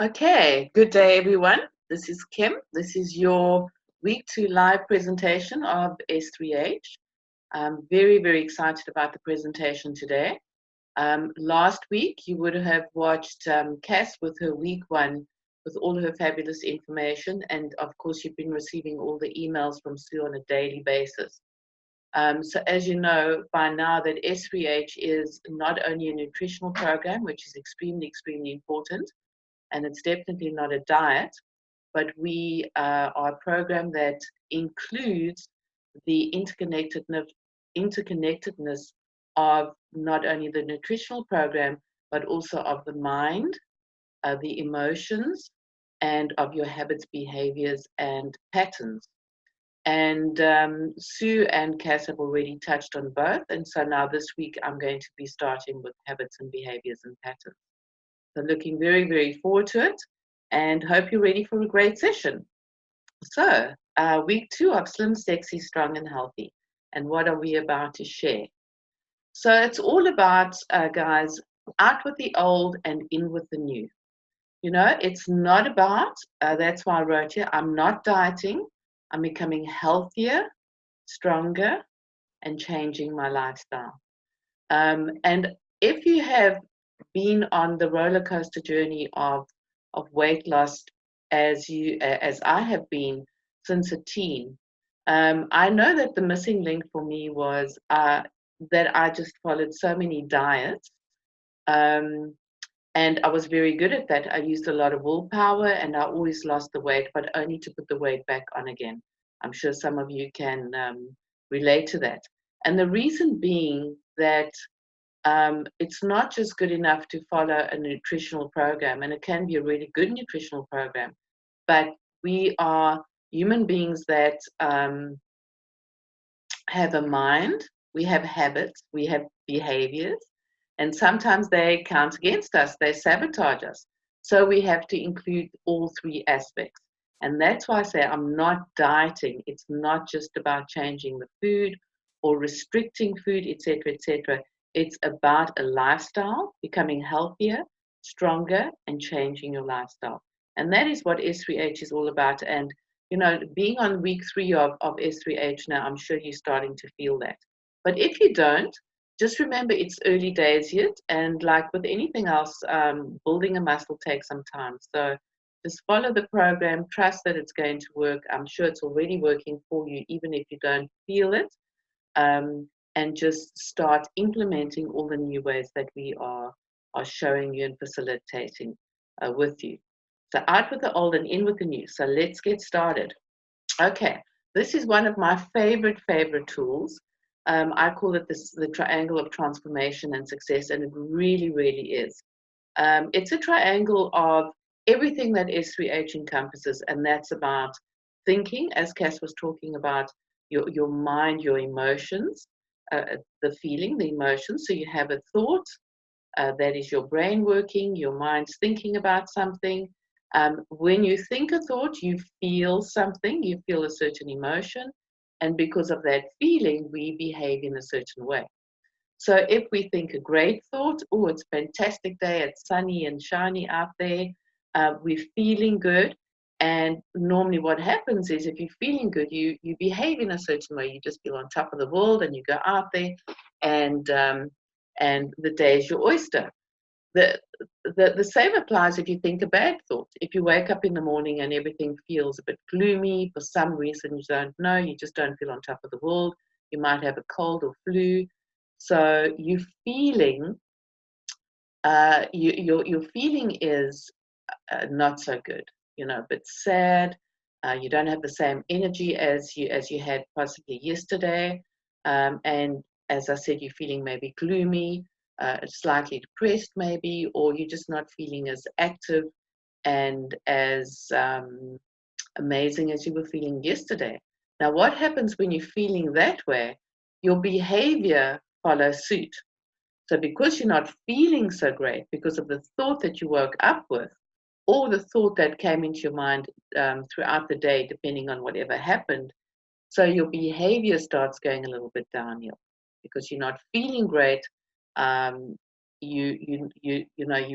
Okay, good day, everyone. This is Kim. This is your week 2 live presentation of S3H. I'm very, very excited about the presentation today. Last week, you would have watched Cass with her week 1 with all her fabulous information. And of course, you've been receiving all the emails from Sue on a daily basis. So as you know by now that S3H is not only a nutritional program, which is extremely, extremely important, and it's definitely not a diet, but we are a program that includes the interconnectedness of not only the nutritional program, but also of the mind, the emotions, and of your habits, behaviors, and patterns. And Sue and Cass have already touched on both. And so now this week, I'm going to be starting with habits and behaviors and patterns. So looking very, very forward to it and hope you're ready for a great session. So, week 2 of Slim, Sexy, Strong, and Healthy. And what are we about to share? So, it's all about, guys, out with the old and in with the new. You know, it's not about, that's why I wrote here, I'm not dieting, I'm becoming healthier, stronger, and changing my lifestyle. And if you have been on the roller coaster journey of weight loss as I have been since a teen, I know that the missing link for me was that I just followed so many diets, um, and I was very good at that. I used a lot of willpower, and I always lost the weight, but only to put the weight back on again. I'm sure some of you can relate to that. And the reason being that it's not just good enough to follow a nutritional program, and it can be a really good nutritional program, but we are human beings that have a mind, we have habits, we have behaviors, and sometimes they count against us, they sabotage us. So we have to include all three aspects. And that's why I say I'm not dieting. It's not just about changing the food or restricting food, etc., etc. It's about a lifestyle, becoming healthier, stronger, and changing your lifestyle. And that is what S3H is all about. And being on week 3 of S3H now, I'm sure you're starting to feel that. But if you don't, just remember it's early days yet. And like with anything else, building a muscle takes some time. So just follow the program, trust that it's going to work. I'm sure it's already working for you, even if you don't feel it. And just start implementing all the new ways that we are showing you and facilitating with you. So out with the old and in with the new. So let's get started. Okay, this is one of my favorite tools. I call it the triangle of transformation and success, and it really, really is. It's a triangle of everything that S3H encompasses, and that's about thinking, as Cass was talking about, your mind, your emotions, the feeling, the emotions. So you have a thought, that is your brain working, your mind's thinking about something. When you think a thought, you feel something, you feel a certain emotion, and because of that feeling, we behave in a certain way. So if we think a great thought, oh, it's a fantastic day, it's sunny and shiny out there, we're feeling good. And normally what happens is if you're feeling good, you behave in a certain way. You just feel on top of the world and you go out there and the day is your oyster. The, the same applies if you think a bad thought. If you wake up in the morning and everything feels a bit gloomy for some reason you don't know, you just don't feel on top of the world, you might have a cold or flu. So you're feeling, your feeling is not so good, a bit sad. You don't have the same energy as you had possibly yesterday, and as I said, you're feeling maybe gloomy, slightly depressed maybe, or you're just not feeling as active and as amazing as you were feeling yesterday. Now, what happens when you're feeling that way? Your behavior follows suit. So because you're not feeling so great because of the thought that you woke up with, or the thought that came into your mind throughout the day, depending on whatever happened, so your behavior starts going a little bit downhill because you're not feeling great. You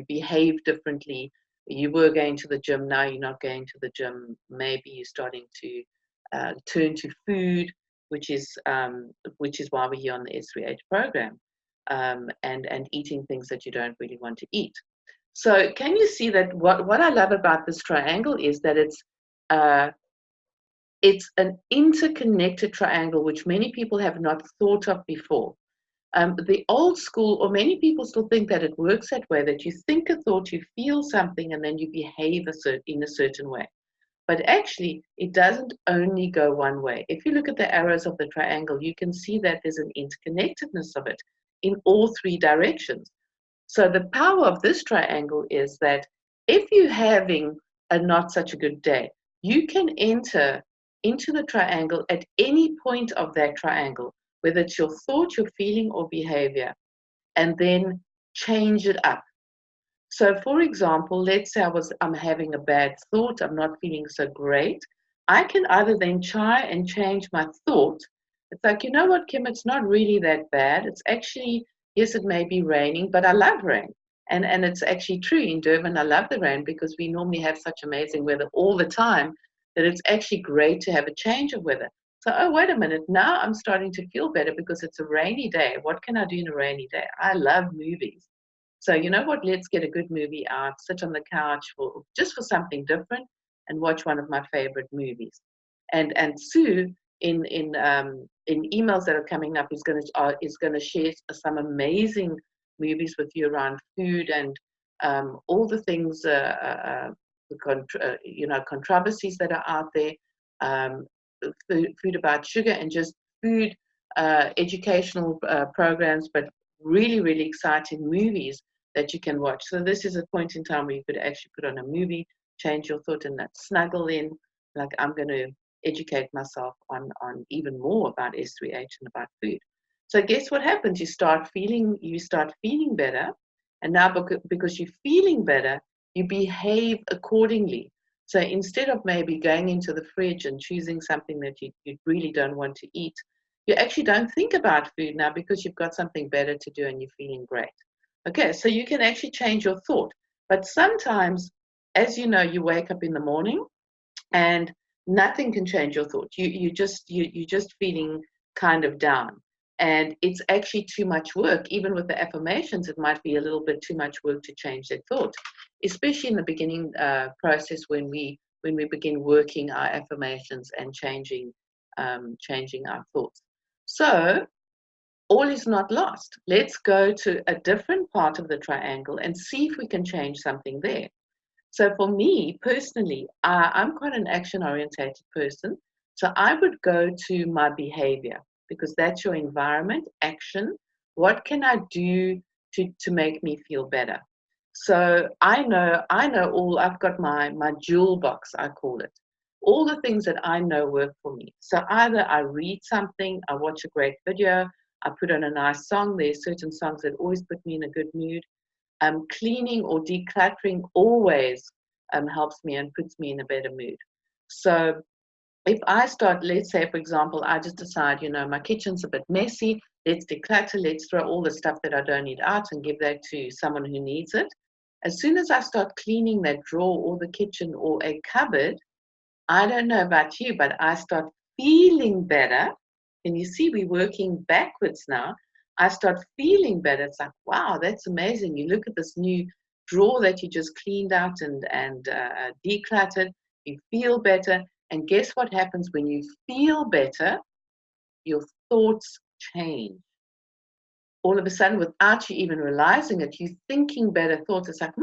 behave differently. You were going to the gym, now you're not going to the gym. Maybe you're starting to turn to food, which is why we're here on the S3H program, and eating things that you don't really want to eat. So can you see that what I love about this triangle is that it's an interconnected triangle, which many people have not thought of before. The old school, or many people still think that it works that way, that you think a thought, you feel something, and then you behave in a certain way. But actually, it doesn't only go one way. If you look at the arrows of the triangle, you can see that there's an interconnectedness of it in all three directions. So the power of this triangle is that if you're having a not such a good day, you can enter into the triangle at any point of that triangle, whether it's your thought, your feeling, or behavior, and then change it up. So for example, let's say I'm having a bad thought, I'm not feeling so great. I can either then try and change my thought. It's like, you know what, Kim, it's not really that bad. It's actually, yes, it may be raining, but I love rain. And it's actually true in Durban, I love the rain because we normally have such amazing weather all the time that it's actually great to have a change of weather. So, oh, wait a minute, now I'm starting to feel better because it's a rainy day. What can I do in a rainy day? I love movies. So you know what? Let's get a good movie out, sit on the couch just for something different, and watch one of my favorite movies. And Sue in emails that are coming up is going to share some amazing movies with you around food and all the things controversies that are out there, um, food about sugar and just food educational programs, but really, really exciting movies that you can watch. So this is a point in time where you could actually put on a movie, change your thought, and that snuggle in. Like, I'm going to educate myself on even more about S3H and about food. So guess what happens? You start feeling better, and now because you're feeling better, you behave accordingly. So instead of maybe going into the fridge and choosing something that you really don't want to eat, you actually don't think about food now because you've got something better to do and you're feeling great. Okay, so you can actually change your thought. But sometimes, as you know, you wake up in the morning and nothing can change your thought. You're just feeling kind of down. And it's actually too much work. Even with the affirmations, it might be a little bit too much work to change their thought, especially in the beginning process when we begin working our affirmations and changing our thoughts. So all is not lost. Let's go to a different part of the triangle and see if we can change something there. So for me personally, I'm quite an action-orientated person. So I would go to my behavior because that's your environment, action. What can I do to make me feel better? So I know I've got my jewel box, I call it. All the things that I know work for me. So either I read something, I watch a great video, I put on a nice song. There's certain songs that always put me in a good mood. Cleaning or decluttering always helps me and puts me in a better mood. So if I start, let's say, for example, I just decide, my kitchen's a bit messy, let's declutter, let's throw all the stuff that I don't need out and give that to someone who needs it. As soon as I start cleaning that drawer or the kitchen or a cupboard, I don't know about you, but I start feeling better. And you see, we're working backwards now. I start feeling better. It's like, wow, that's amazing. You look at this new drawer that you just cleaned out and decluttered. You feel better. And guess what happens when you feel better? Your thoughts change. All of a sudden, without you even realizing it, you're thinking better thoughts. It's like,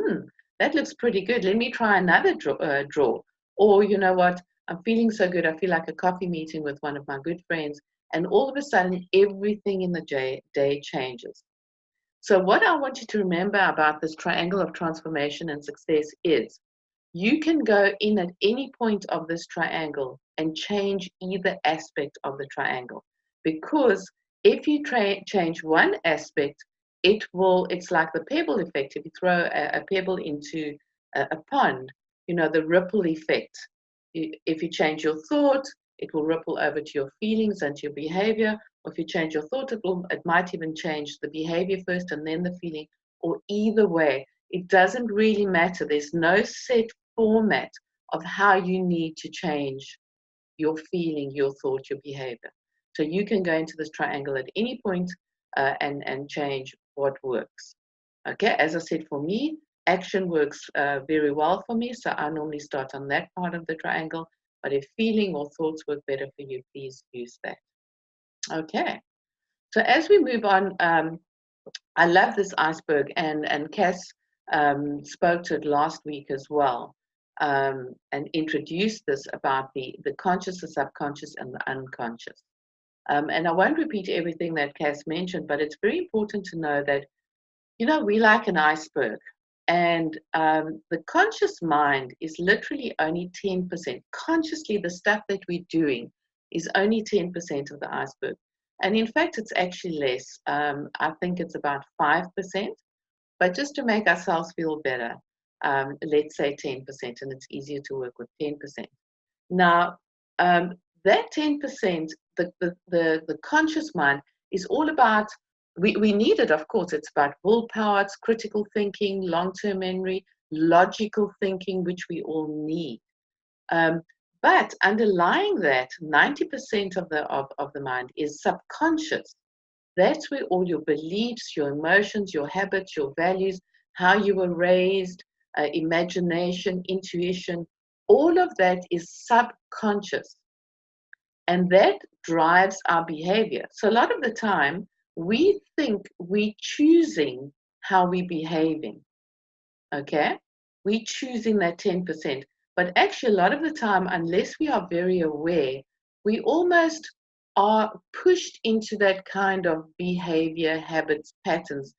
that looks pretty good. Let me try another drawer. Or, you know what? I'm feeling so good. I feel like a coffee meeting with one of my good friends. And all of a sudden, everything in the day changes. So what I want you to remember about this triangle of transformation and success is you can go in at any point of this triangle and change either aspect of the triangle. Because if you change one aspect, it's like the pebble effect. If you throw a pebble into a pond, the ripple effect. If you change your thought, it will ripple over to your feelings and to your behavior. Or if you change your thought, it might even change the behavior first and then the feeling. Or either way, It doesn't really matter. There's no set format of how you need to change your feeling, your thought, your behavior. So you can go into this triangle at any point and change what works. Okay, as I said, for me, action works very well for me. So I normally start on that part of the triangle. But if feeling or thoughts work better for you, please use that. Okay, so as we move on, I love this iceberg, and Cass spoke to it last week as well, and introduced this about the conscious, the subconscious, and the unconscious. And I won't repeat everything that Cass mentioned, but it's very important to know that, you know, we like an iceberg, and the conscious mind is literally only 10%. Consciously, the stuff that we're doing is only 10% of the iceberg. And in fact, it's actually less. I think it's about 5%. But just to make ourselves feel better, let's say 10%, and it's easier to work with 10%. Now, that 10%, the conscious mind is all about, we need it, of course. It's about willpower, it's critical thinking, long-term memory, logical thinking, which we all need. But underlying that, 90% of the mind is subconscious. That's where all your beliefs, your emotions, your habits, your values, how you were raised, imagination, intuition, all of that is subconscious. And that drives our behavior. So a lot of the time, we think we're choosing how we're behaving. Okay? We're choosing that 10%. But actually, a lot of the time, unless we are very aware, we almost are pushed into that kind of behavior, habits, patterns,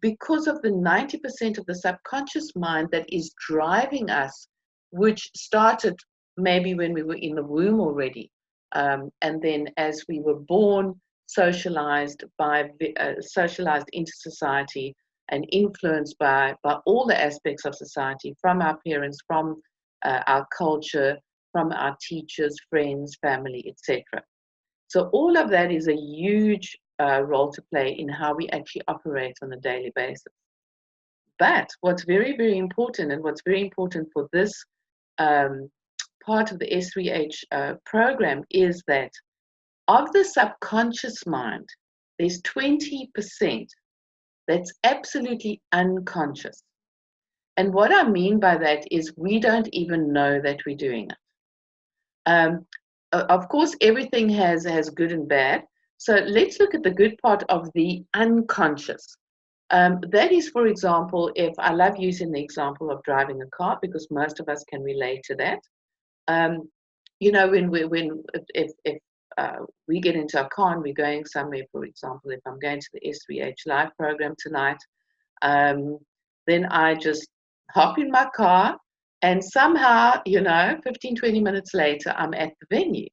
because of the 90% of the subconscious mind that is driving us, which started maybe when we were in the womb already. And then as we were born, socialized into society, and influenced by all the aspects of society, from our parents, from our culture, from our teachers, friends, family, etc. So all of that is a huge role to play in how we actually operate on a daily basis. But what's very, very important, and what's very important for this part of the S3H program, is that of the subconscious mind, there's 20% that's absolutely unconscious. And what I mean by that is we don't even know that we're doing it. Of course, everything has good and bad. So let's look at the good part of the unconscious. That is, for example, if I love using the example of driving a car, because most of us can relate to that. You know, if we get into a car and we're going somewhere, for example, if I'm going to the S3H Live program tonight, then I just hop in my car, and somehow, you know, 15, 20 minutes later, I'm at the venue.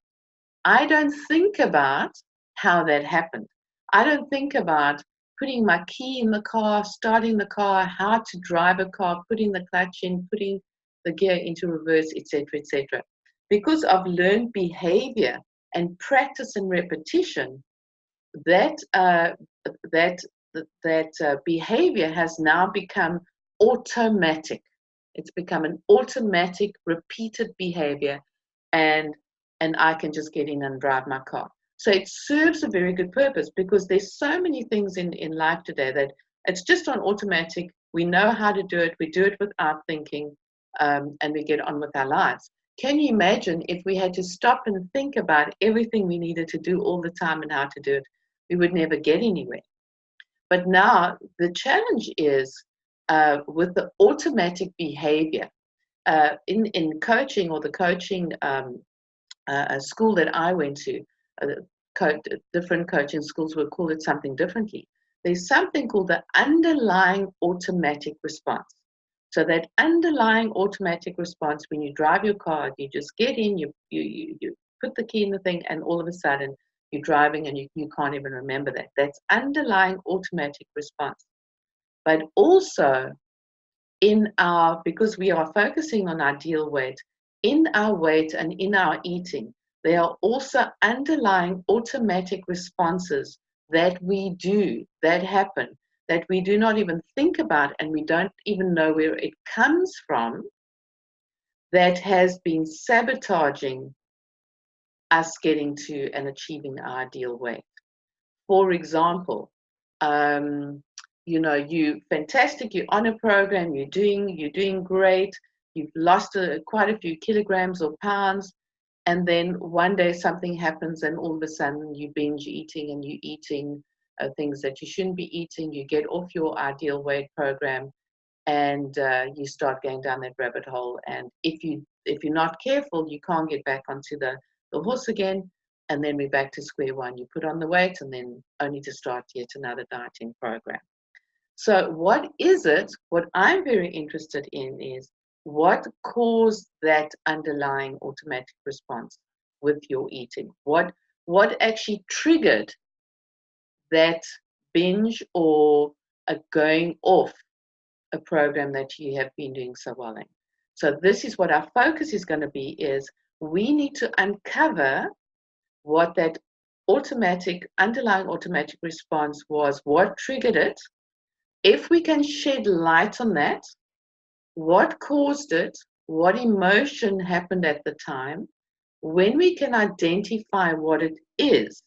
I don't think about how that happened. I don't think about putting my key in the car, starting the car, how to drive a car, putting the clutch in, putting the gear into reverse, etc., etc. Because of learned behavior and practice and repetition, that behavior has now become automatic. It's become an automatic, repeated behavior, and I can just get in and drive my car. So it serves a very good purpose, because there's so many things in life today that it's just on automatic. We know how to do it. We do it without thinking, and we get on with our lives. Can you imagine if we had to stop and think about everything we needed to do all the time and how to do it? We would never get anywhere. But now the challenge is with the automatic behavior. In coaching, or the coaching school that I went to, different coaching schools will call it something differently. There's something called the underlying automatic response. So that underlying automatic response, when you drive your car, you just get in, you put the key in the thing, and all of a sudden you're driving and you can't even remember that. That's underlying automatic response. But also because we are focusing on our ideal weight, in our weight and in our eating, there are also underlying automatic responses that we do, that happen. that we do not even think about and we don't even know where it comes from, that has been sabotaging us getting to and achieving our ideal weight. For example, you know, you fantastic, you're on a program, you're doing great, you've lost quite a few kilograms or pounds, and then one day something happens and all of a sudden you binge eating and you're eating things that you shouldn't be eating, you get off your ideal weight program, and you start going down that rabbit hole. And if you're not careful, you can't get back onto the horse again, and then we're back to square one. You put on the weight and then only to start yet another dieting program. So what is it? What I'm very interested in is what caused that underlying automatic response with your eating? What actually triggered that binge or a going off a program that you have been doing so well in? So this is what our focus is going to be, is we need to uncover what that underlying automatic response was, what triggered it. If we can shed light on that, what caused it, what emotion happened at the time, when we can identify what it is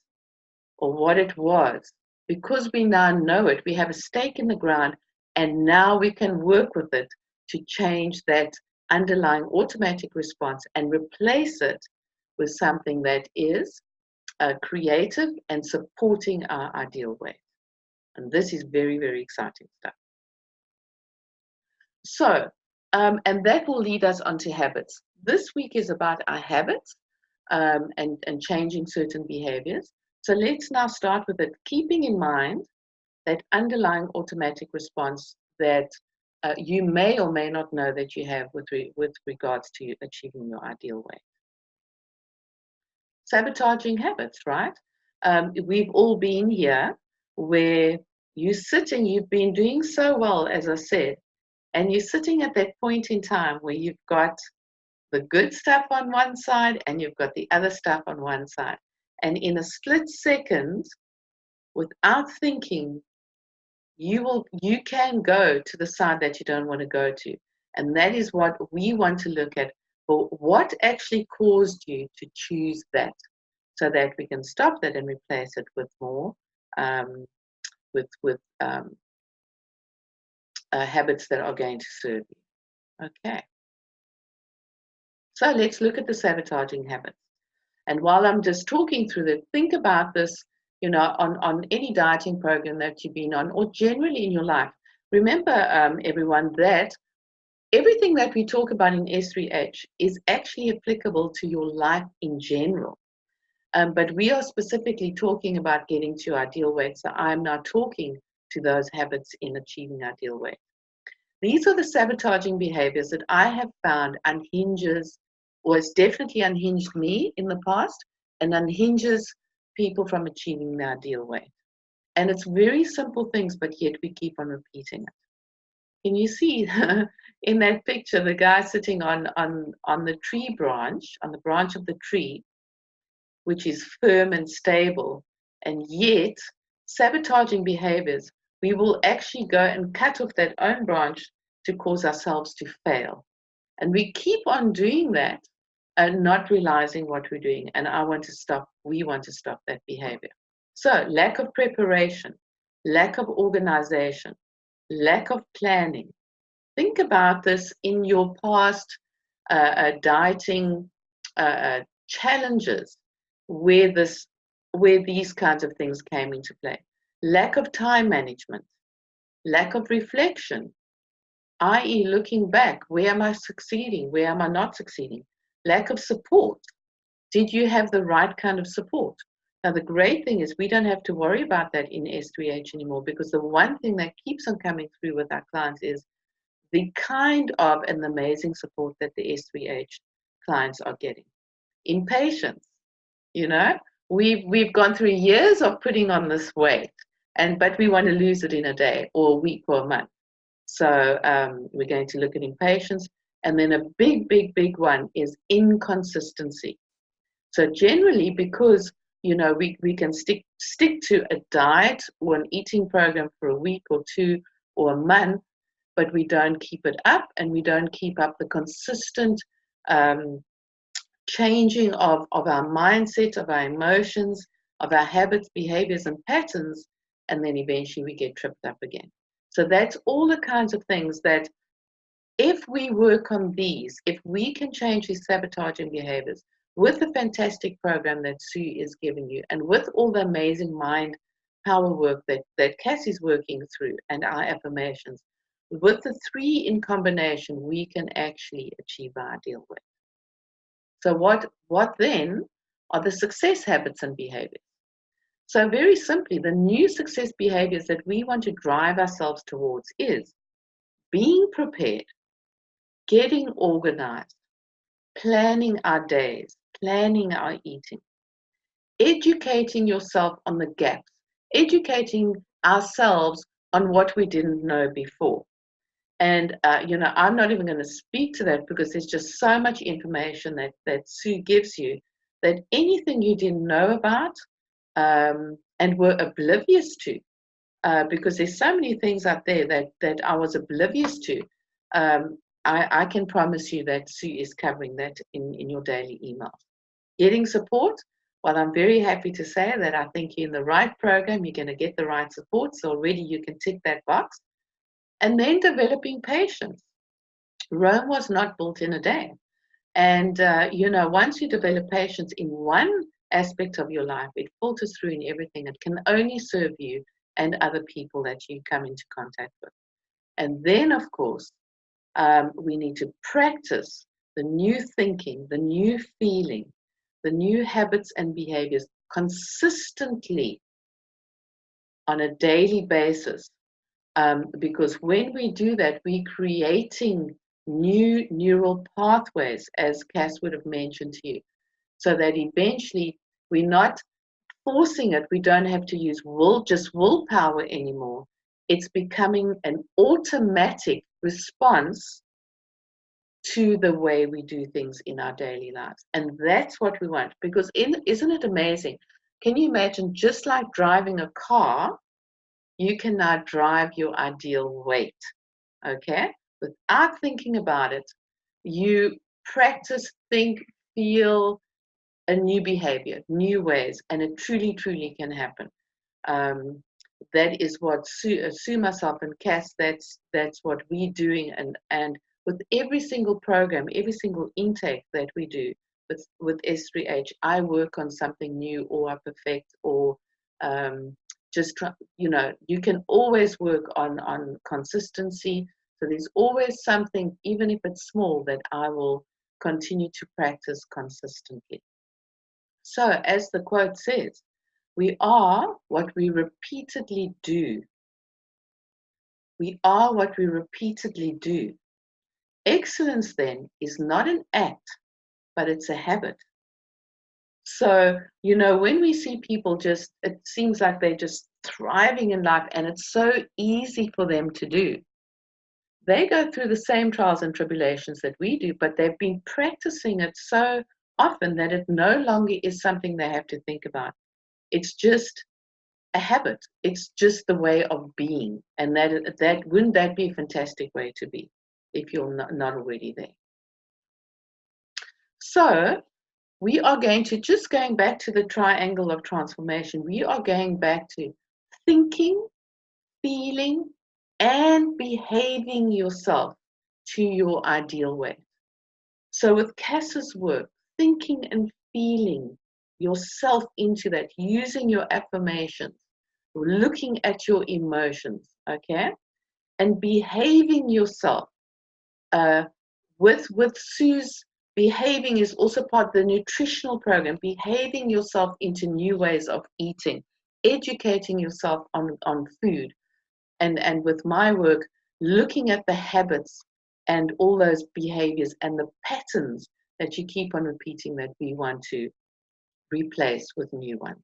or what it was, because we now know it, we have a stake in the ground, and now we can work with it to change that underlying automatic response and replace it with something that is creative and supporting our ideal weight. And this is very, very exciting stuff. So, and that will lead us onto habits. This week is about our habits and changing certain behaviors. So let's now start with it, keeping in mind that underlying automatic response that you may or may not know that you have with regards to achieving your ideal weight. Sabotaging habits, right? We've all been here where you're sitting, you've been doing so well, as I said, and you're sitting at that point in time where you've got the good stuff on one side and you've got the other stuff on one side. And in a split second, without thinking, you can go to the side that you don't want to go to. And that is what we want to look at. For what actually caused you to choose that, so that we can stop that and replace it with more habits that are going to serve you. Okay. So let's look at the sabotaging habits. And while I'm just talking through that, think about this, you know, on any dieting program that you've been on, or generally in your life. Remember, everyone, that everything that we talk about in S3H is actually applicable to your life in general. But we are specifically talking about getting to ideal weight. So I'm now talking to those habits in achieving ideal weight. These are the sabotaging behaviors that I have found unhinges, or has definitely unhinged me in the past, and unhinges people from achieving their ideal weight. And it's very simple things, but yet we keep on repeating it. Can you see in that picture the guy sitting on the tree branch, on the branch of the tree, which is firm and stable, and yet sabotaging behaviors, we will actually go and cut off that own branch to cause ourselves to fail. And we keep on doing that and not realizing what we're doing. And we want to stop that behavior. So lack of preparation, lack of organization, lack of planning. Think about this in your past dieting challenges where these kinds of things came into play. Lack of time management, lack of reflection, i.e. looking back, where am I succeeding, where am I not succeeding? Lack of support. Did you have the right kind of support? Now the great thing is we don't have to worry about that in S3H anymore, because the one thing that keeps on coming through with our clients is the kind of an amazing support that the S3H clients are getting. In patience, you know, we've gone through years of putting on this weight, but we want to lose it in a day or a week or a month. So we're going to look at impatience. And then a big one is inconsistency. So generally, because we can stick to a diet or an eating program for a week or two or a month, but we don't keep it up, and we don't keep up the consistent changing of our mindset, of our emotions, of our habits, behaviors, and patterns, and then eventually we get tripped up again. So that's all the kinds of things that if we work on these, if we can change these sabotaging behaviors with the fantastic program that Sue is giving you, and with all the amazing mind power work that Cassie's working through, and our affirmations, with the three in combination, we can actually achieve our ideal weight. So what then are the success habits and behaviors? So very simply, the new success behaviors that we want to drive ourselves towards is being prepared, getting organized, planning our days, planning our eating, educating yourself on the gaps, educating ourselves on what we didn't know before. And, I'm not even going to speak to that because there's just so much information that Sue gives you, that anything you didn't know about and were oblivious to, because there's so many things out there that I was oblivious to, I can promise you that Sue is covering that in your daily emails. Getting support, well, I'm very happy to say that I think you're in the right program, you're going to get the right support, so already you can tick that box. And then developing patience. Rome was not built in a day. And, once you develop patience in one aspect of your life, it filters through in everything. It can only serve you and other people that you come into contact with. And then, of course, we need to practice the new thinking, the new feeling, the new habits and behaviors consistently on a daily basis. Because when we do that, we're creating new neural pathways, as Cass would have mentioned to you, so that eventually we're not forcing it. We don't have to use just willpower anymore. It's becoming an automatic response to the way we do things in our daily lives. And that's what we want, because isn't it amazing? Can you imagine, just like driving a car, you can now drive your ideal weight, okay? Without thinking about it, you practice, think, feel a new behavior, new ways, and it truly, truly can happen. That is what Sue, myself, and Cass, that's what we're doing, and with every single program, every single intake that we do with S3H, I work on something new, or I perfect, or just try, you can always work on consistency. So there's always something, even if it's small, that I will continue to practice consistently. So as the quote says, we are what we repeatedly do. We are what we repeatedly do. Excellence then is not an act, but it's a habit. So, when we see people it seems like they're just thriving in life and it's so easy for them to do. They go through the same trials and tribulations that we do, but they've been practicing it so often that it no longer is something they have to think about. It's just a habit. It's just the way of being. And that wouldn't that be a fantastic way to be if you're not already there? So we are going back to the triangle of transformation. We are going back to thinking, feeling, and behaving yourself to your ideal weight. So with Cass's work, thinking and feeling yourself into that, using your affirmations, looking at your emotions, okay, and behaving yourself. With Sue's, behaving is also part of the nutritional program, behaving yourself into new ways of eating, educating yourself on food. And with my work, looking at the habits and all those behaviors and the patterns that you keep on repeating that we want to replace with new ones.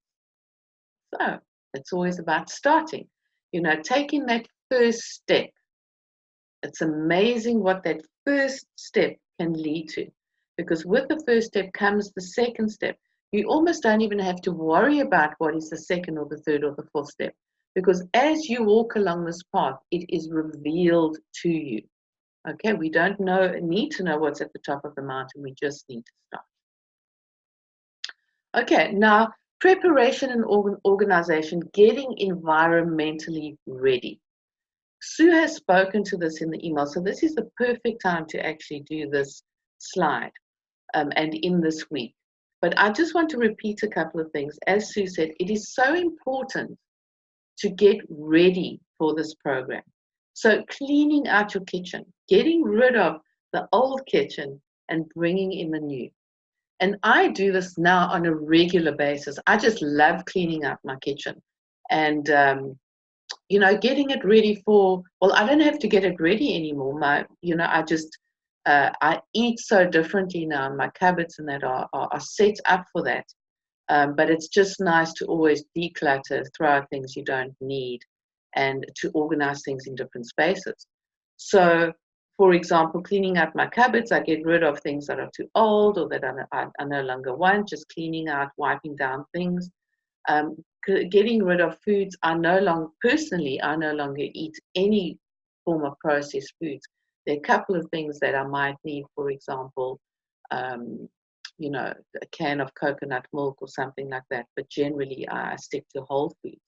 So it's always about starting, taking that first step. It's amazing what that first step can lead to, because with the first step comes the second step. You almost don't even have to worry about what is the second or the third or the fourth step, because as you walk along this path, it is revealed to you. Okay, we don't need to know what's at the top of the mountain. We just need to start. Okay, now preparation and organization, getting environmentally ready. Sue has spoken to this in the email, so this is the perfect time to actually do this slide and in this week. But I just want to repeat a couple of things. As Sue said, it is so important to get ready for this program. So cleaning out your kitchen, getting rid of the old kitchen and bringing in the new. And I do this now on a regular basis. I just love cleaning out my kitchen and, you know, getting it ready for, well, I don't have to get it ready anymore. I eat so differently now. My cupboards and that are set up for that. But it's just nice to always declutter, throw out things you don't need, and to organize things in different spaces. So, for example, cleaning out my cupboards, I get rid of things that are too old or that I no longer want, just cleaning out, wiping down things. Getting rid of foods, I no longer eat any form of processed foods. There are a couple of things that I might need, for example, you know, a can of coconut milk or something like that, but generally I stick to whole foods.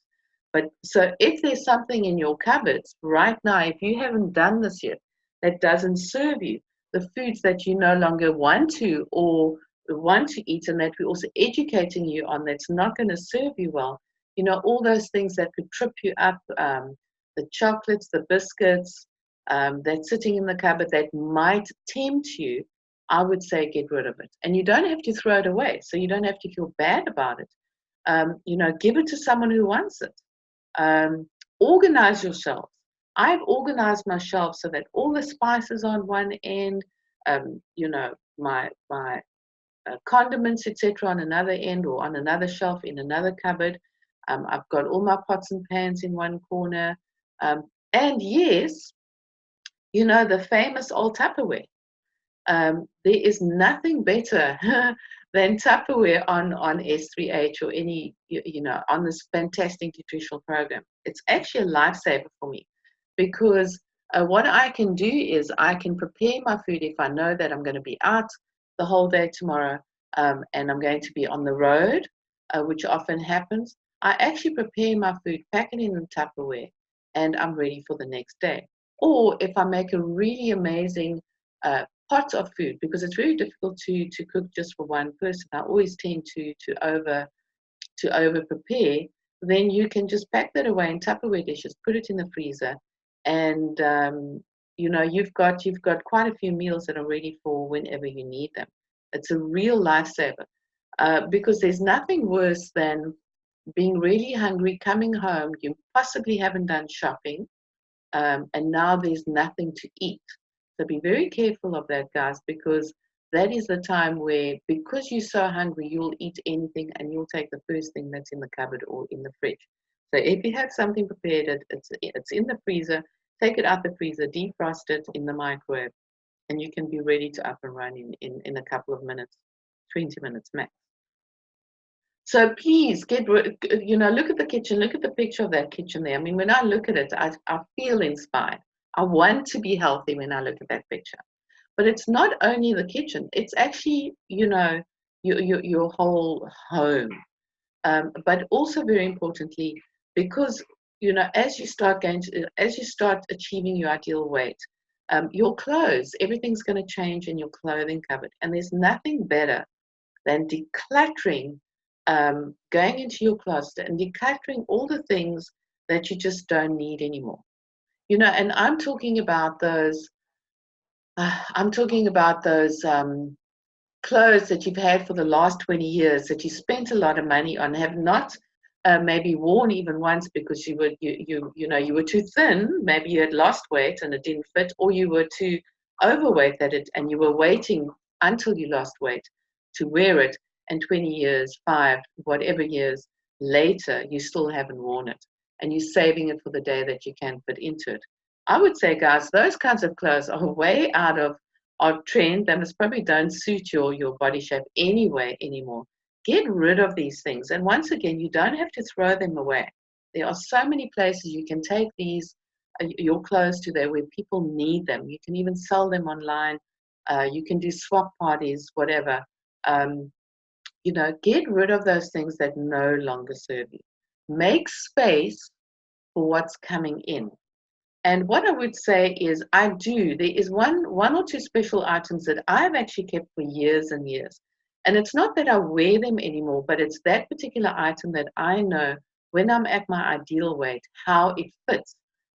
But so if there's something in your cupboards right now, if you haven't done this yet, that doesn't serve you, the foods that you no longer want to or want to eat and that we're also educating you on that's not going to serve you well, you know, all those things that could trip you up, the chocolates, the biscuits, that's sitting in the cupboard that might tempt you, I would say get rid of it. And you don't have to throw it away, so you don't have to feel bad about it. You know, give it to someone who wants it. Organize your shelves. I've organized my shelves so that all the spices on one end, you know, my condiments, etc., on another end or on another shelf in another cupboard. I've got all my pots and pans in one corner. And yes, you know, the famous old Tupperware. There is nothing better than Tupperware on S3H or any, you know, on this fantastic nutritional program. It's actually a lifesaver for me because what I can do is I can prepare my food if I know that I'm going to be out the whole day tomorrow and I'm going to be on the road, which often happens. I actually prepare my food, pack it in the Tupperware, and I'm ready for the next day. Or if I make a really amazing pot of food, because it's very difficult to cook just for one person. I always tend to over prepare. Then you can just pack that away in Tupperware dishes, put it in the freezer, and you know, you've got quite a few meals that are ready for whenever you need them. It's a real lifesaver because there's nothing worse than being really hungry, coming home, you possibly haven't done shopping, and now there's nothing to eat. So be very careful of that, guys, because that is the time where, because you're so hungry, you'll eat anything and you'll take the first thing that's in the cupboard or in the fridge. So if you have something prepared, it's in the freezer, take it out the freezer, defrost it in the microwave, and you can be ready to up and run in a couple of minutes, 20 minutes max. So please you know, look at the kitchen, look at the picture of that kitchen there. I mean, when I look at it, I feel inspired. I want to be healthy when I look at that picture. But it's not only the kitchen, it's actually, you know, your whole home. But also very importantly, because, you know, as you start achieving your ideal weight, your clothes, everything's going to change in your clothing cupboard. And there's nothing better than decluttering, going into your closet and decluttering all the things that you just don't need anymore. You know, and I'm talking about those clothes that you've had for the last 20 years that you spent a lot of money on, have not maybe worn even once because you were too thin, maybe you had lost weight and it didn't fit, or you were too overweight and you were waiting until you lost weight to wear it, and 20 years, 5, whatever years later, you still haven't worn it, and you're saving it for the day that you can fit into it. I would say, guys, those kinds of clothes are way out of trend. They most probably don't suit your body shape anyway anymore. get rid of these things. And once again, you don't have to throw them away. There are so many places you can take these your clothes to there where people need them. You can even sell them online. You can do swap parties, whatever. Get rid of those things that no longer serve you. Make space for what's coming in. And what I would say is there is one or two special items that I've actually kept for years and years. And it's not that I wear them anymore, but it's that particular item that I know when I'm at my ideal weight, how it fits.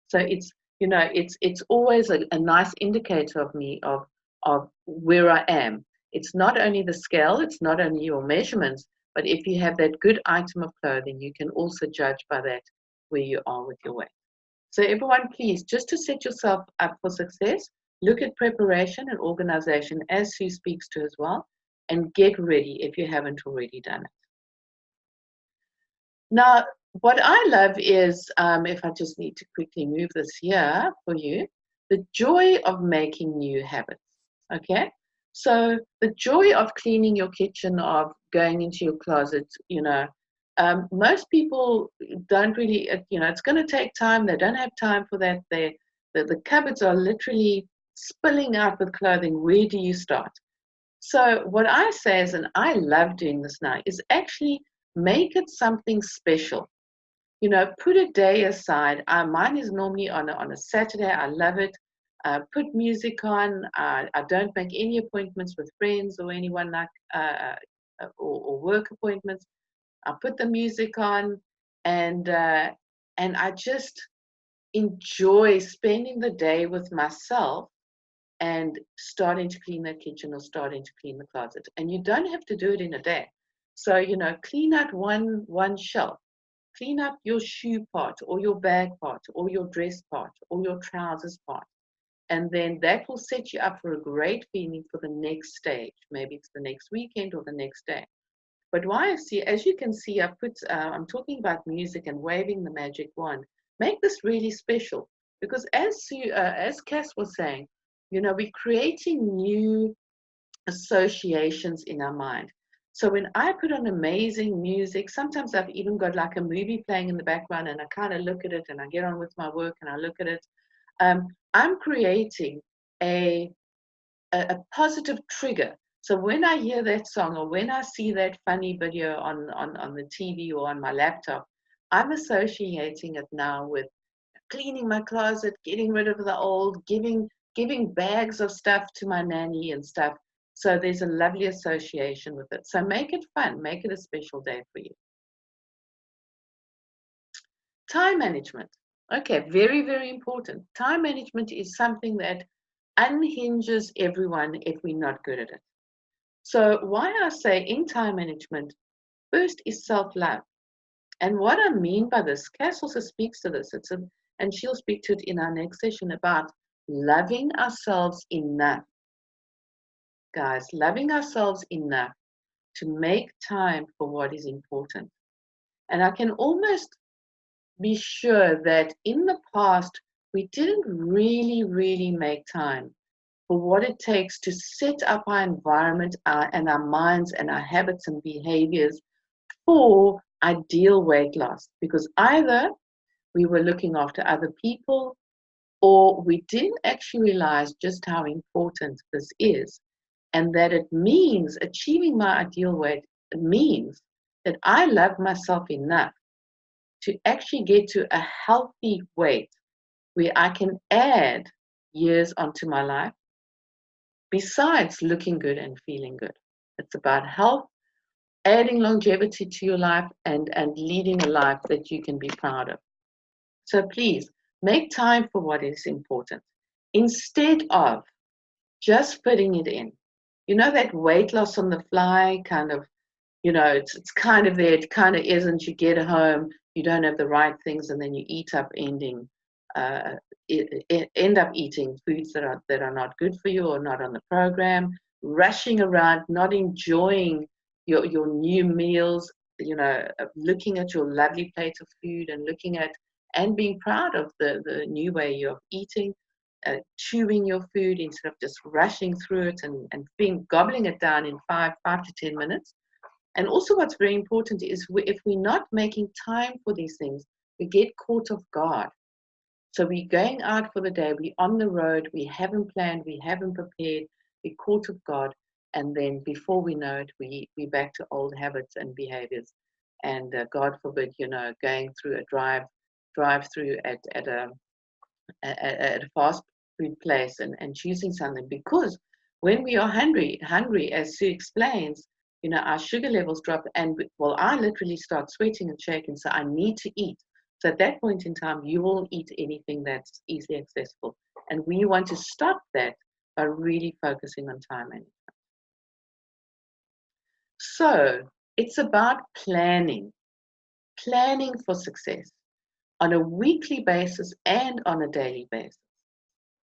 So it's always a nice indicator of me of where I am. It's not only the scale, it's not only your measurements, but if you have that good item of clothing, you can also judge by that where you are with your weight. So everyone, please, just to set yourself up for success, look at preparation and organization as Sue speaks to as well, and get ready if you haven't already done it. Now, what I love is, if I just need to quickly move this here for you, the joy of making new habits, okay? So the joy of cleaning your kitchen, of going into your closet, most people don't really, it's going to take time. They don't have time for that. The cupboards are literally spilling out with clothing. Where do you start? So what I say is, and I love doing this now, is actually make it something special. Put a day aside. Mine is normally on a Saturday. I love it. Put music on. I don't make any appointments with friends or anyone or work appointments. I put the music on, and I just enjoy spending the day with myself and starting to clean the kitchen or starting to clean the closet. And you don't have to do it in a day. So clean out one shelf, clean up your shoe part or your bag part or your dress part or your trousers part. And then that will set you up for a great feeling for the next stage. Maybe it's the next weekend or the next day. But as you can see, I'm talking about music and waving the magic wand. Make this really special, because as Cass was saying, we're creating new associations in our mind. So when I put on amazing music, sometimes I've even got like a movie playing in the background, and I kind of look at it, and I get on with my work, and I look at it. I'm creating a positive trigger. So when I hear that song or when I see that funny video on the TV or on my laptop, I'm associating it now with cleaning my closet, getting rid of the old, giving bags of stuff to my nanny and stuff. So there's a lovely association with it. So make it fun, make it a special day for you. Time management. Okay, very, very important. Time management is something that unhinges everyone if we're not good at it. So why I say in time management, first is self-love. And what I mean by this, Cass also speaks to this, and she'll speak to it in our next session about loving ourselves enough. Guys, loving ourselves enough to make time for what is important. And I can almost be sure that in the past, we didn't really, really make time for what it takes to set up our environment and our minds and our habits and behaviors for ideal weight loss, because either we were looking after other people or we didn't actually realize just how important this is, and that it means achieving my ideal weight. It means that I love myself enough to actually get to a healthy weight where I can add years onto my life besides looking good and feeling good. It's about health, adding longevity to your life, and leading a life that you can be proud of. So please make time for what is important instead of just fitting it in. That weight loss on the fly kind of, it's kind of there, it kind of isn't. You get home, you don't have the right things, and then you end up eating foods that are not good for you or not on the program, rushing around, not enjoying your new meals, looking at your lovely plate of food and looking at and being proud of the new way of eating, chewing your food instead of just rushing through it and gobbling it down in 5 to 10 minutes. And also what's very important is if we're not making time for these things, we get caught off guard. So we're going out for the day, we're on the road, we haven't planned, we haven't prepared, we're caught off guard, and then before we know it, we're back to old habits and behaviors. And God forbid, going through a drive-through at a fast food place and choosing something, because when we are hungry, as Sue explains, our sugar levels drop, and well, I literally start sweating and shaking, so I need to eat. So at that point in time, you will eat anything that's easily accessible, and we want to stop that by really focusing on time management. So it's about planning for success on a weekly basis and on a daily basis.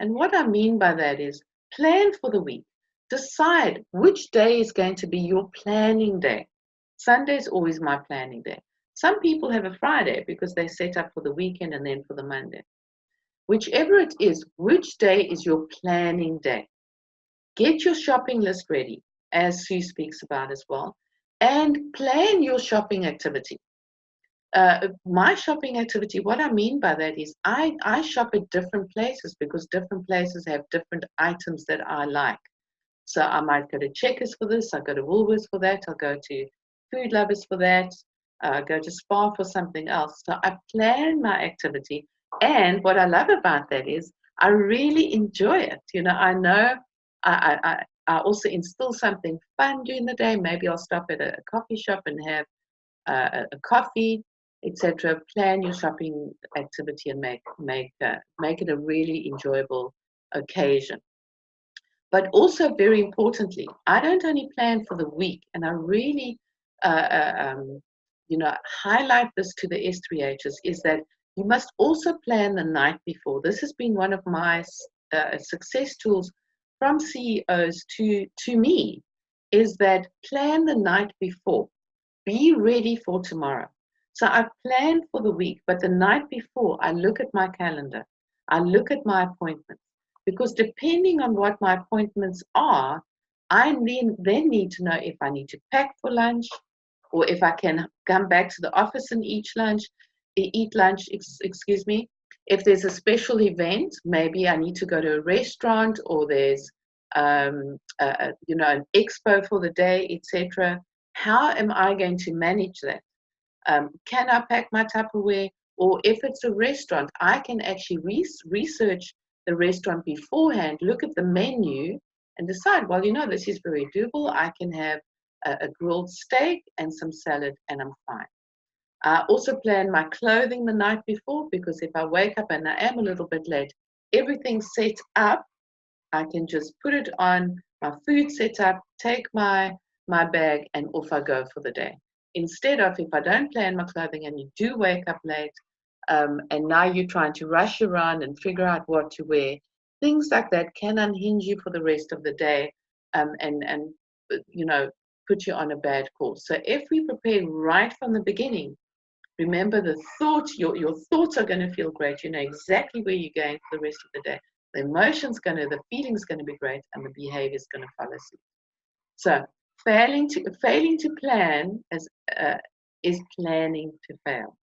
And what I mean by that is plan for the week. Decide which day is going to be your planning day. Sunday is always my planning day. Some people have a Friday because they set up for the weekend and then for the Monday. Whichever it is, which day is your planning day? Get your shopping list ready, as Sue speaks about as well, and plan your shopping activity. My shopping activity, what I mean by that is I shop at different places because different places have different items that I like. So I might go to Checkers for this, I'll go to Woolworths for that, I'll go to Food Lovers for that, go to Spa for something else. So I plan my activity, and what I love about that is I really enjoy it. I know I also instill something fun during the day. Maybe I'll stop at a coffee shop and have a coffee, etc. Plan your shopping activity and make it a really enjoyable occasion. But also, very importantly, I don't only plan for the week, and I really, highlight this to the S3Hs, is that you must also plan the night before. This has been one of my success tools from CEOs to me, is that plan the night before. Be ready for tomorrow. So I plan for the week, but the night before, I look at my calendar. I look at my appointments, because depending on what my appointments are, I then need to know if I need to pack for lunch, or if I can come back to the office and eat lunch. Excuse me. If there's a special event, maybe I need to go to a restaurant, or there's an expo for the day, etc. How am I going to manage that? Can I pack my Tupperware? Or if it's a restaurant, I can actually research the restaurant beforehand, look at the menu, and decide, well, this is very doable. I can have a grilled steak and some salad, and I'm fine. I also plan my clothing the night before, because if I wake up and I am a little bit late, everything's set up. I can just put it on, my food set up, take my bag, and off I go for the day. Instead of, if I don't plan my clothing and you do wake up late, and now you're trying to rush around and figure out what to wear, things like that can unhinge you for the rest of the day, and put you on a bad course. So if we prepare right from the beginning, remember the thoughts, your thoughts are going to feel great. You know exactly where you're going for the rest of the day. The the feeling's going to be great, and the behavior is going to follow suit. So failing to plan is planning to fail.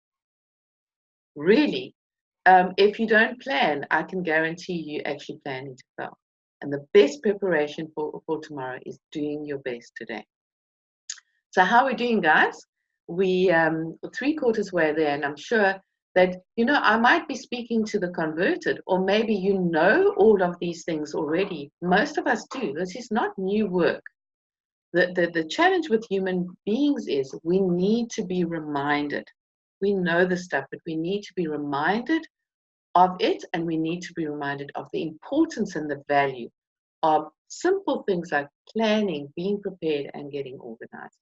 Really, if you don't plan, I can guarantee you actually planning to fail. And the best preparation for tomorrow is doing your best today. So how are we doing, guys? We 3/4 way there, and I'm sure that I might be speaking to the converted, or maybe all of these things already. Most of us do. This is not new work. The challenge with human beings is we need to be reminded. We know the stuff, but we need to be reminded of it, and we need to be reminded of the importance and the value of simple things like planning, being prepared, and getting organized.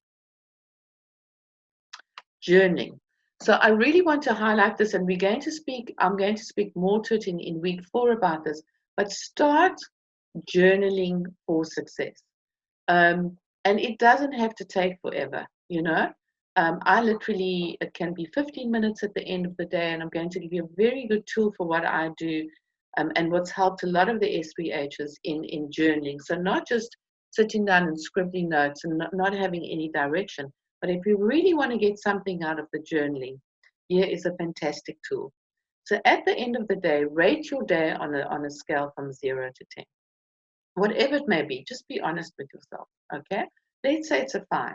Journaling. So I really want to highlight this, and I'm going to speak more to it in week 4 about this, but start journaling for success. And it doesn't have to take forever, I literally, it can be 15 minutes at the end of the day, and I'm going to give you a very good tool for what I do, and what's helped a lot of the S3Hs in journaling. So not just sitting down and scribbling notes and not having any direction, But if you really want to get something out of the journaling, here is a fantastic tool. So at the end of the day, rate your day on a scale from 0 to 10. Whatever it may be, just be honest with yourself, okay? Let's say it's a 5.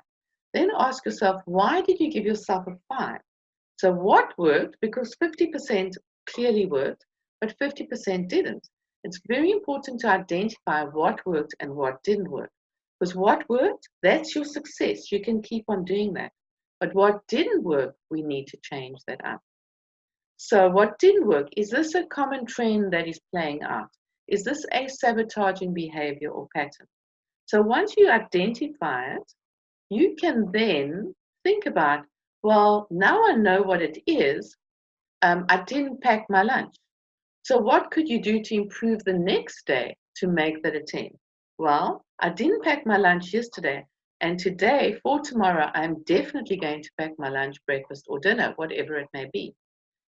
Then ask yourself, why did you give yourself a 5? So what worked? Because 50% clearly worked, but 50% didn't. It's very important to identify what worked and what didn't work. Because what worked, that's your success. You can keep on doing that. But what didn't work, we need to change that up. So what didn't work, is this a common trend that is playing out? Is this a sabotaging behavior or pattern? So once you identify it, you can then think about, well, now I know what it is. I didn't pack my lunch. So what could you do to improve the next day to make that a 10? Well, I didn't pack my lunch yesterday. And today, for tomorrow, I'm definitely going to pack my lunch, breakfast, or dinner, whatever it may be.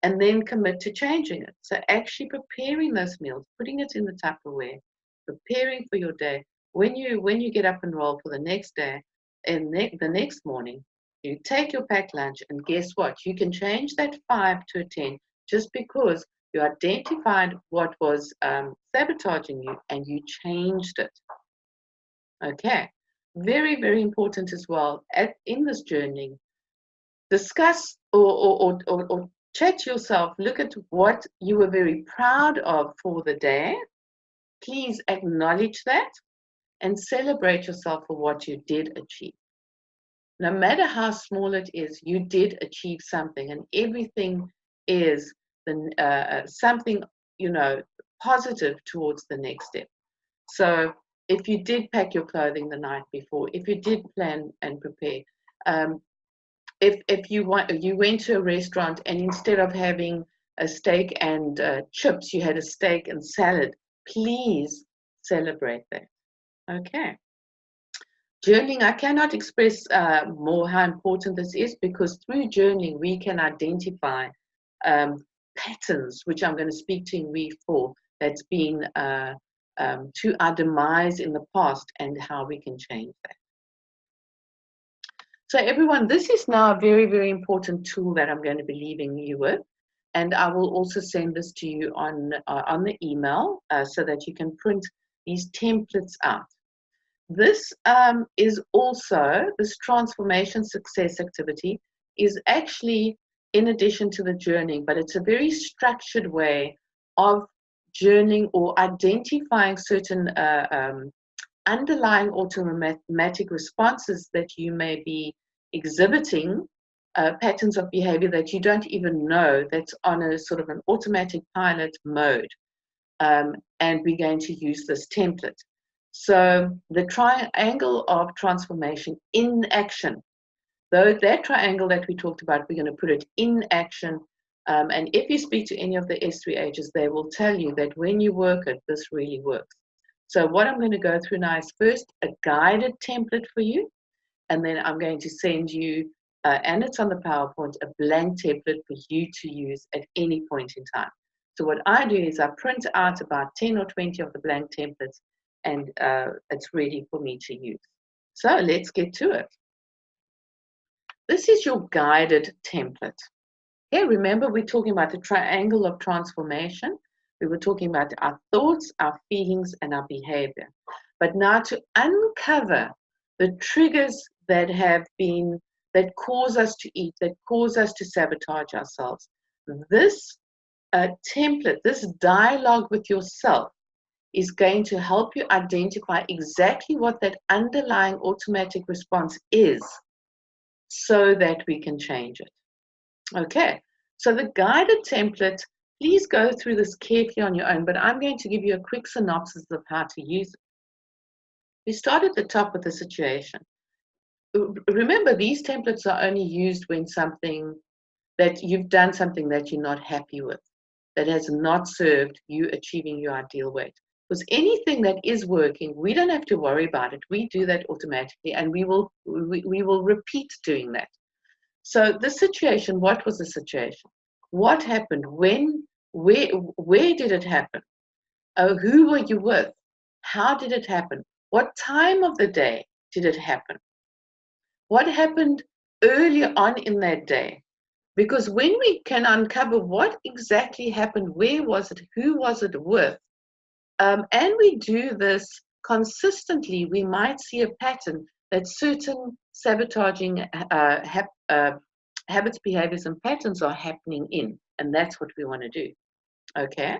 And then commit to changing it. So actually preparing those meals, putting it in the Tupperware, preparing for your day. When you get up and roll for the next day, and the next morning, you take your packed lunch, and guess what? You can change that 5 to a 10 just because you identified what was sabotaging you and you changed it. Okay, very, very important as well. In this journaling, discuss or chat to yourself, look at what you were very proud of for the day. Please acknowledge that and celebrate yourself for what you did achieve. No matter how small it is, you did achieve something, and everything is something, positive towards the next step. So if you did pack your clothing the night before, if you did plan and prepare, if you went to a restaurant and instead of having a steak and chips, you had a steak and salad, please celebrate that. Okay. Journaling, I cannot express more how important this is, because through journaling we can identify patterns, which I'm going to speak to in week 4, that's been to our demise in the past, and how we can change that. So everyone, this is now a very, very important tool that I'm going to be leaving you with. And I will also send this to you on the email so that you can print these templates out. This is also, this transformation success activity is actually in addition to the journaling, but it's a very structured way of journaling or identifying certain underlying automatic responses that you may be exhibiting, patterns of behavior that you don't even know, that's on a sort of an automatic pilot mode. And we're going to use this template. So the triangle of transformation in action, though that triangle that we talked about, we're going to put it in action. And if you speak to any of the S3Hs, they will tell you that when you work it, this really works. So what I'm going to go through now is first a guided template for you, and then I'm going to send you, and it's on the PowerPoint, a blank template for you to use at any point in time. So what I do is I print out about 10 or 20 of the blank templates, and it's ready for me to use. So let's get to it. This is your guided template. Okay, remember we're talking about the triangle of transformation. We were talking about our thoughts, our feelings, and our behavior. But now to uncover the triggers that cause us to eat, that cause us to sabotage ourselves, this template, this dialogue with yourself, is going to help you identify exactly what that underlying automatic response is, so that we can change it. Okay, so the guided template, please go through this carefully on your own, but I'm going to give you a quick synopsis of how to use it. We start at the top with the situation. Remember, these templates are only used when you've done something that you're not happy with, that has not served you achieving your ideal weight. Because anything that is working, we don't have to worry about it. We do that automatically, and we will repeat doing that. So the situation, what was the situation? What happened? When? Where did it happen? Who were you with? How did it happen? What time of the day did it happen? What happened earlier on in that day. Because when we can uncover what exactly happened, where was it, who was it with, and we do this consistently, we might see a pattern that certain sabotaging habits, behaviors, and patterns are happening in, and that's what we want to do. Okay?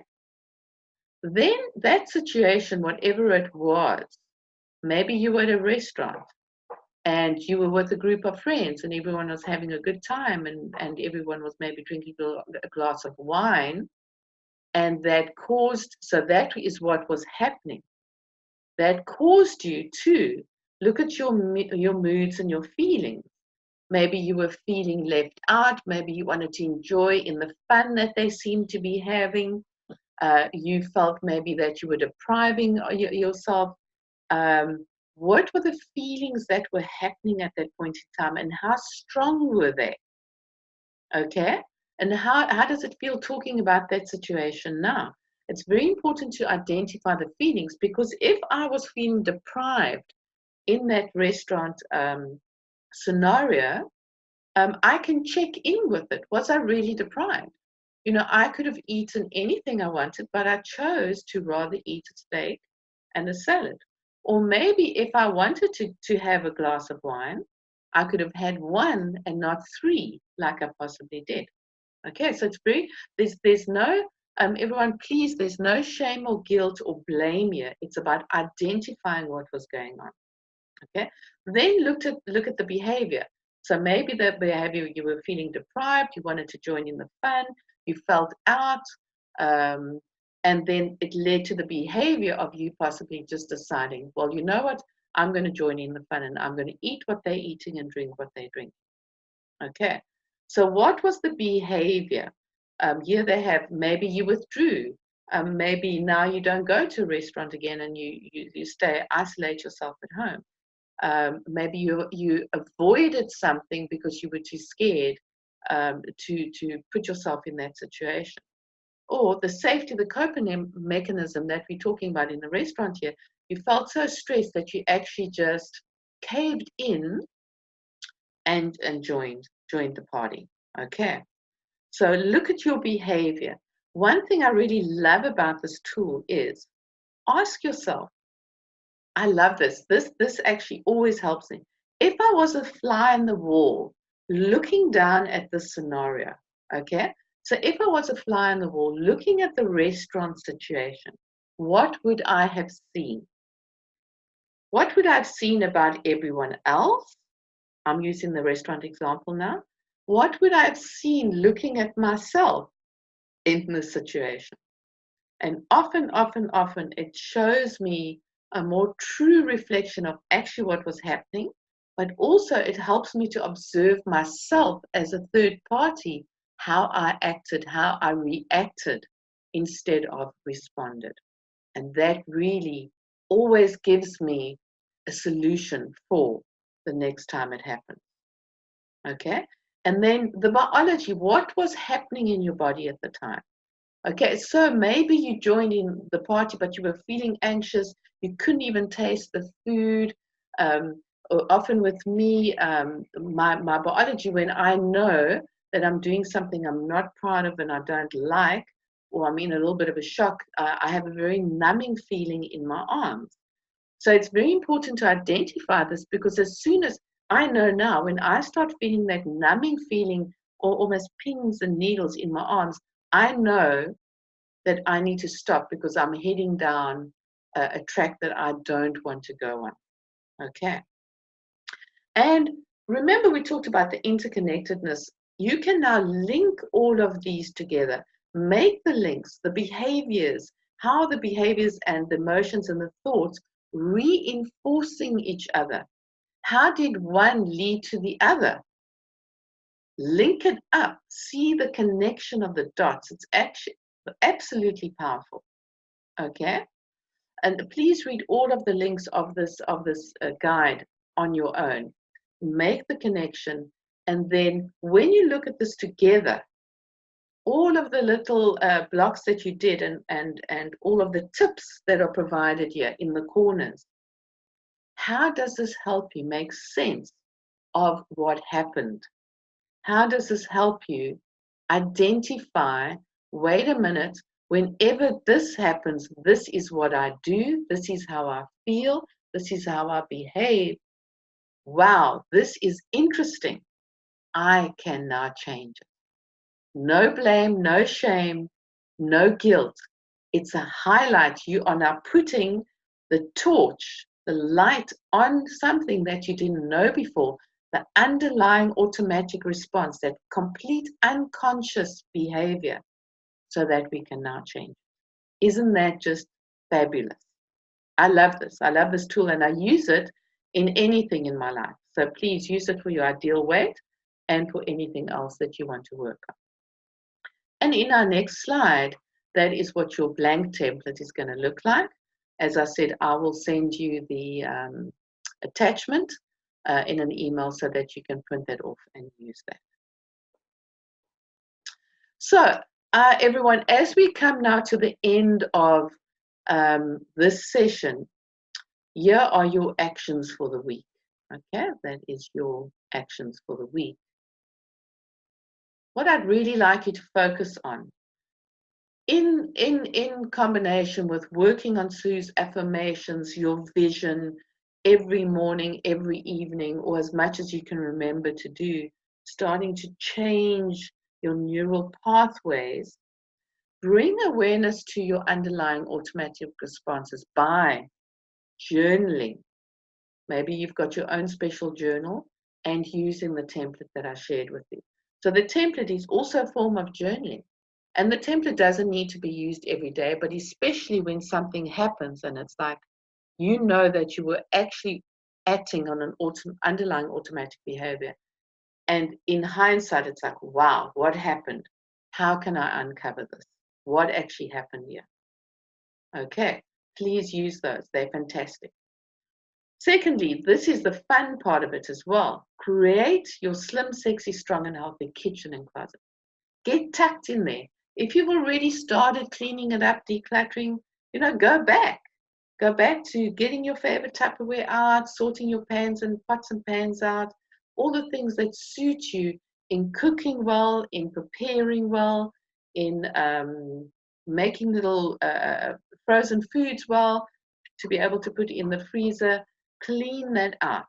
Then that situation, whatever it was, maybe you were at a restaurant and you were with a group of friends and everyone was having a good time and everyone was maybe drinking a glass of wine, and that caused, so that is what was happening. That caused you to look at your moods and your feelings. Maybe you were feeling left out. Maybe you wanted to enjoy in the fun that they seemed to be having. You felt maybe that you were depriving yourself. What were the feelings that were happening at that point in time, and how strong were they? Okay? And how does it feel talking about that situation now? It's very important to identify the feelings, because if I was feeling deprived in that restaurant scenario, I can check in with it. Was I really deprived? You know, I could have eaten anything I wanted, but I chose to rather eat a steak and a salad. Or maybe if I wanted to have a glass of wine, I could have had one and not three, like I possibly did. Okay, so it's very, there's no, everyone, please, there's no shame or guilt or blame here. It's about identifying what was going on. Okay, then look at the behavior. So maybe the behavior, you were feeling deprived, you wanted to join in the fun, you felt out, and then it led to the behavior of you possibly just deciding, well, you know what, I'm going to join in the fun and I'm going to eat what they're eating and drink what they drink. Okay, so what was the behavior? Here they have, maybe you withdrew. Maybe now you don't go to a restaurant again and you stay, isolate yourself at home. Maybe you avoided something because you were too scared to put yourself in that situation. Or the safety, the coping mechanism that we're talking about in the restaurant here, you felt so stressed that you actually just caved in and joined the party. Okay, so look at your behavior. One thing I really love about this tool is ask yourself, I love this. This actually always helps me. If I was a fly in the wall looking down at the scenario, okay? So if I was a fly in the wall looking at the restaurant situation, what would I have seen? What would I have seen about everyone else? I'm using the restaurant example now. What would I have seen looking at myself in this situation? And often, it shows me a more true reflection of actually what was happening, but also it helps me to observe myself as a third party, how I acted, how I reacted instead of responded. And that really always gives me a solution for the next time it happens. Okay? And then the biology, what was happening in your body at the time? Okay, so maybe you joined in the party, but you were feeling anxious. You couldn't even taste the food. Often with me, my biology, when I know that I'm doing something I'm not proud of and I don't like, or I'm in a little bit of a shock, I have a very numbing feeling in my arms. So it's very important to identify this, because as soon as I know now, when I start feeling that numbing feeling or almost pins and needles in my arms, I know that I need to stop because I'm heading down a track that I don't want to go on. Okay. And remember, we talked about the interconnectedness. You can now link all of these together, make the links, the behaviors, how the behaviors and the emotions and the thoughts reinforcing each other. How did one lead to the other? Link it up, see the connection of the dots. It's actually absolutely powerful. Okay, and please read all of the links of this guide on your own. Make the connection, and then when you look at this together, all of the little blocks that you did and all of the tips that are provided here in the corners, how does this help you make sense of what happened. How does this help you identify, wait a minute, whenever this happens, this is what I do, this is how I feel, this is how I behave. Wow, this is interesting. I can now change it. No blame, no shame, no guilt. It's a highlight. You are now putting the torch, the light on something that you didn't know before, the underlying automatic response, that complete unconscious behavior, so that we can now change. Isn't that just fabulous? I love this. I love this tool, and I use it in anything in my life. So please use it for your ideal weight and for anything else that you want to work on. And in our next slide, that is what your blank template is going to look like. As I said, I will send you the attachment in an email so that you can print that off and use that. So, everyone, as we come now to the end of this session, here are your actions for the week. Okay, that is your actions for the week. What I'd really like you to focus on, in combination with working on Sue's affirmations, your vision, every morning, every evening, or as much as you can remember to do, starting to change your neural pathways, bring awareness to your underlying automatic responses by journaling. Maybe you've got your own special journal and using the template that I shared with you. So the template is also a form of journaling. And the template doesn't need to be used every day, but especially when something happens and it's like, you know that you were actually acting on an underlying automatic behavior. And in hindsight, it's like, wow, what happened? How can I uncover this? What actually happened here? Okay, please use those. They're fantastic. Secondly, this is the fun part of it as well. Create your slim, sexy, strong, and healthy kitchen and closet. Get tucked in there. If you've already started cleaning it up, decluttering, go back. Go back to getting your favorite Tupperware out, sorting your pans and pots and pans out, all the things that suit you in cooking well, in preparing well, in making little frozen foods well, to be able to put in the freezer. Clean that out.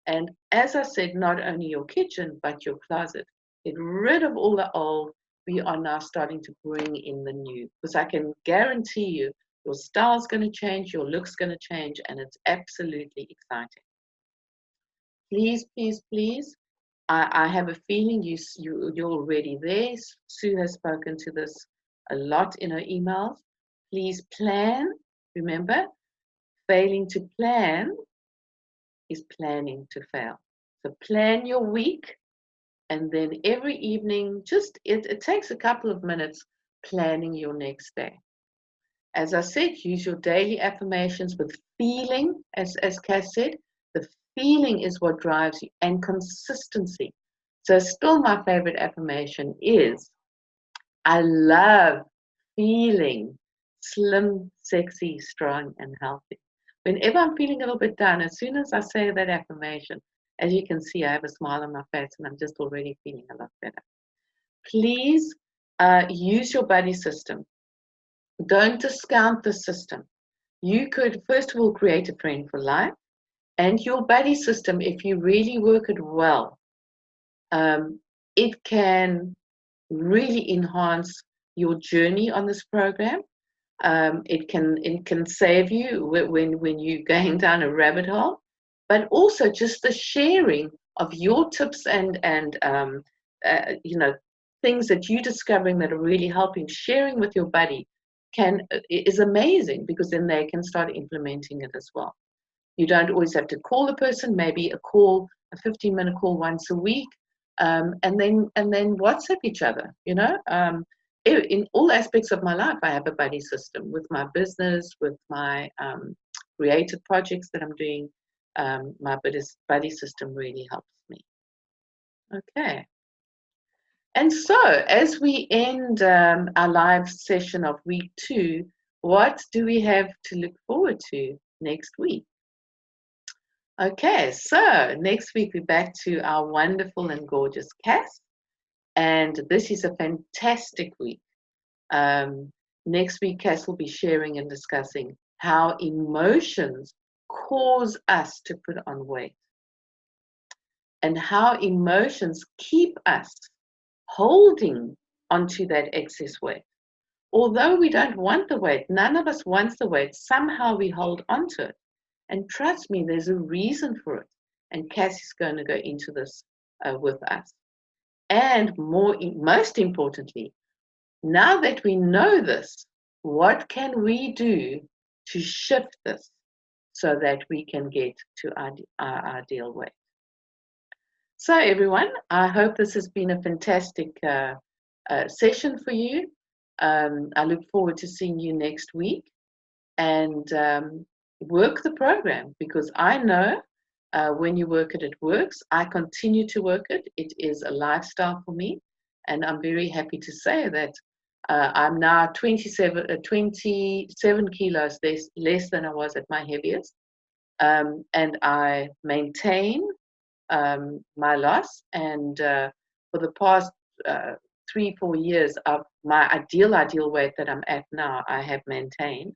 And as I said, not only your kitchen, but your closet. Get rid of all the old. We are now starting to bring in the new, because I can guarantee you your style's going to change, your look's going to change, and it's absolutely exciting. Please, please, please, I have a feeling you're already there. Sue has spoken to this a lot in her emails. Please plan. Remember, failing to plan is planning to fail. So plan your week. And then every evening, it takes a couple of minutes planning your next day. As I said, use your daily affirmations with feeling, as Cass said. The feeling is what drives you, and consistency. So still my favorite affirmation is, I love feeling slim, sexy, strong, and healthy. Whenever I'm feeling a little bit down, as soon as I say that affirmation, as you can see, I have a smile on my face and I'm just already feeling a lot better. Please use your buddy system. Don't discount the system. You could, first of all, create a friend for life. And your buddy system, if you really work it well, it can really enhance your journey on this program. It can save you when you're going down a rabbit hole, but also just the sharing of your tips and things that you're discovering that are really helping. Sharing with your buddy is amazing, because then they can start implementing it as well. You don't always have to call the person. Maybe a 15-minute call once a week, and then WhatsApp each other. In all aspects of my life, I have a buddy system. With my business, with my creative projects that I'm doing, my buddy system really helps me. Okay. And so, as we end our live session of week 2, what do we have to look forward to next week? Okay, so next week we're back to our wonderful and gorgeous Cass, and this is a fantastic week. Next week, Cass will be sharing and discussing how emotions cause us to put on weight and how emotions keep us holding onto that excess weight. Although we don't want the weight, none of us wants the weight, somehow we hold onto it. And trust me, there's a reason for it. And Cass is going to go into this with us. And most importantly, now that we know this, what can we do to shift this so that we can get to our ideal weight? So, everyone, I hope this has been a fantastic session for you. I look forward to seeing you next week and work the program, because I know when you work it, it works. I continue to work it. It is a lifestyle for me. And I'm very happy to say that I'm now 27 kilos less than I was at my heaviest. And I maintain my loss. And for the past 3-4 years of my ideal weight that I'm at now, I have maintained.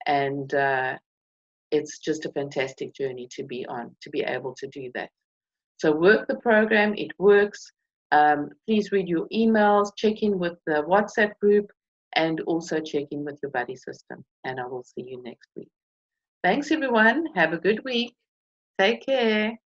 And it's just a fantastic journey to be on, to be able to do that. So work the program, it works. Please read your emails, check in with the WhatsApp group, and also check in with your buddy system. And I will see you next week. Thanks, everyone. Have a good week. Take care.